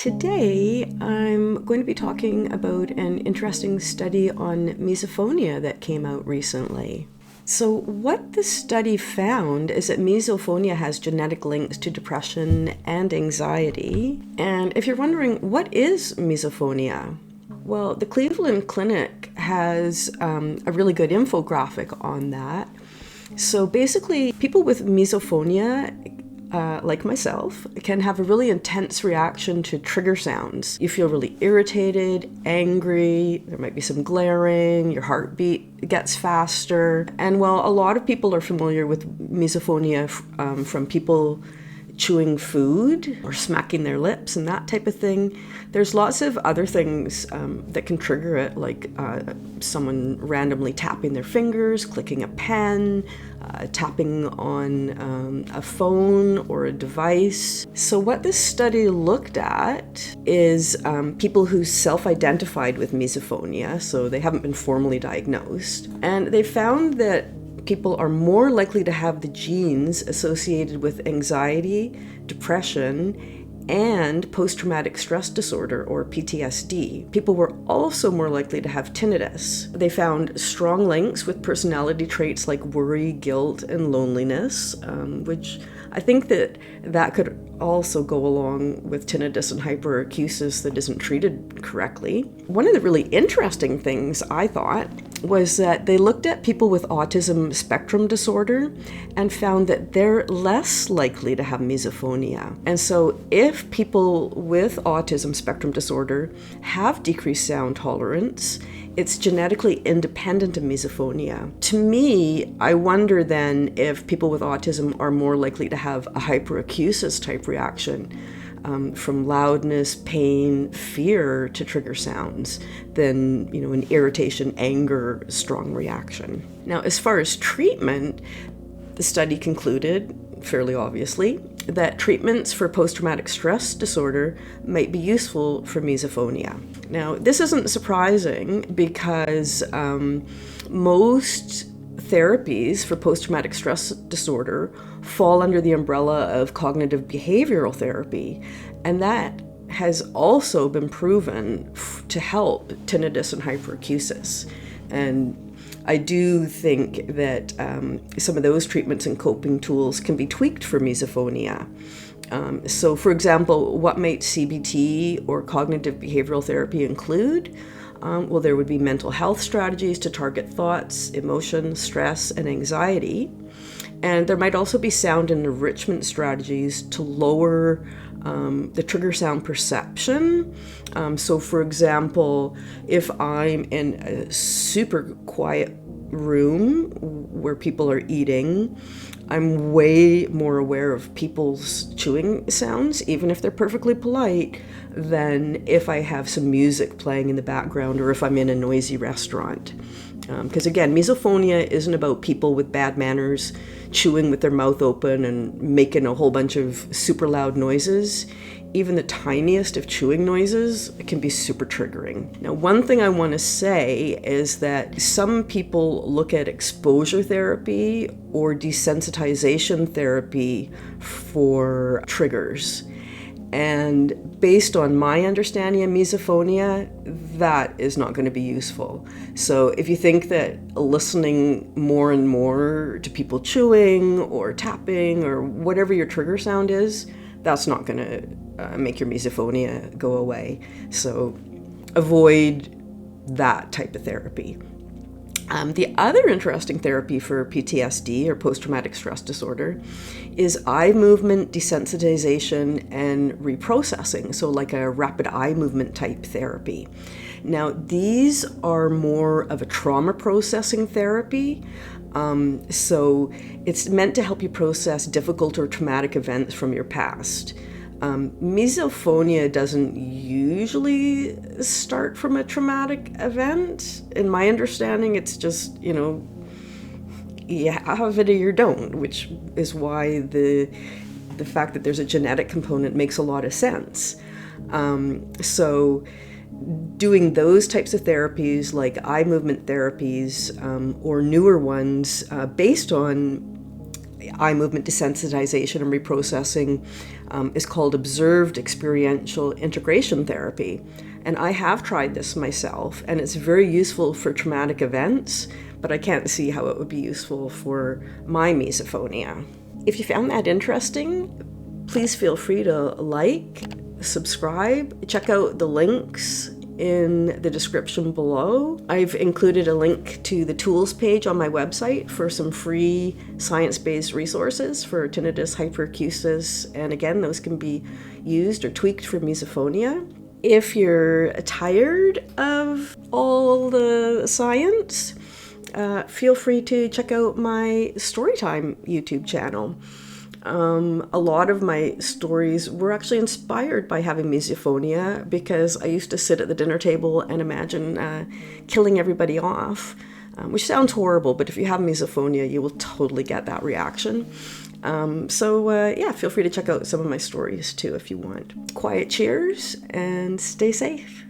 Today, I'm going to be talking about an interesting study on misophonia that came out recently. So what the study found is that misophonia has genetic links to depression and anxiety. And if you're wondering, what is misophonia? Well, the Cleveland Clinic has a really good infographic on that. So basically, people with misophonia, like myself, can have a really intense reaction to trigger sounds. You feel really irritated, angry, there might be some glaring, your heartbeat gets faster. And while a lot of people are familiar with misophonia from people chewing food or smacking their lips and that type of thing, there's lots of other things that can trigger it, like someone randomly tapping their fingers, clicking a pen, tapping on a phone or a device. So what this study looked at is people who self-identified with misophonia, so they haven't been formally diagnosed, and they found that people are more likely to have the genes associated with anxiety, depression, and post-traumatic stress disorder, or PTSD. People were also more likely to have tinnitus. They found strong links with personality traits like worry, guilt, and loneliness, which I think that could also go along with tinnitus and hyperacusis that isn't treated correctly. One of the really interesting things, I thought, was that they looked at people with autism spectrum disorder and found that they're less likely to have misophonia. And so if people with autism spectrum disorder have decreased sound tolerance, it's genetically independent of misophonia. To me, I wonder then if people with autism are more likely to have a hyperacusis type reaction, from loudness, pain, fear to trigger sounds than, an irritation, anger, strong reaction. Now, as far as treatment, the study concluded, fairly obviously, that treatments for post-traumatic stress disorder might be useful for misophonia. Now, this isn't surprising because most therapies for post-traumatic stress disorder fall under the umbrella of cognitive behavioral therapy, and that has also been proven to help tinnitus and hyperacusis. And I do think that some of those treatments and coping tools can be tweaked for misophonia. So, for example, what might CBT or cognitive behavioral therapy include? Well, there would be mental health strategies to target thoughts, emotions, stress, and anxiety. And there might also be sound and enrichment strategies to lower the trigger sound perception. So, for example, if I'm in a super quiet room where people are eating, I'm way more aware of people's chewing sounds, even if they're perfectly polite, than if I have some music playing in the background or if I'm in a noisy restaurant. Because again, misophonia isn't about people with bad manners chewing with their mouth open and making a whole bunch of super loud noises. Even the tiniest of chewing noises can be super triggering. Now, one thing I want to say is that some people look at exposure therapy or desensitization therapy for triggers. And based on my understanding of misophonia, that is not going to be useful. So if you think that listening more and more to people chewing or tapping or whatever your trigger sound is, that's not going to make your misophonia go away. So avoid that type of therapy. The other interesting therapy for PTSD, or post-traumatic stress disorder, is eye movement desensitization and reprocessing, so like a rapid eye movement type therapy. Now, these are more of a trauma processing therapy, so it's meant to help you process difficult or traumatic events from your past. Misophonia doesn't usually start from a traumatic event. In my understanding, it's just, you have it or you don't, which is why the fact that there's a genetic component makes a lot of sense. So doing those types of therapies, like eye movement therapies, or newer ones based on eye movement desensitization and reprocessing is called observed experiential integration therapy. And I have tried this myself, and it's very useful for traumatic events, but I can't see how it would be useful for my misophonia. If you found that interesting, please feel free to like, subscribe, check out the links in the description below. I've included a link to the tools page on my website for some free science-based resources for tinnitus, hyperacusis, and again, those can be used or tweaked for misophonia. If you're tired of all the science, feel free to check out my Storytime YouTube channel. A lot of my stories were actually inspired by having misophonia, because I used to sit at the dinner table and imagine killing everybody off, which sounds horrible, but if you have misophonia, you will totally get that reaction. Yeah, feel free to check out some of my stories too if you want. Quiet cheers and stay safe.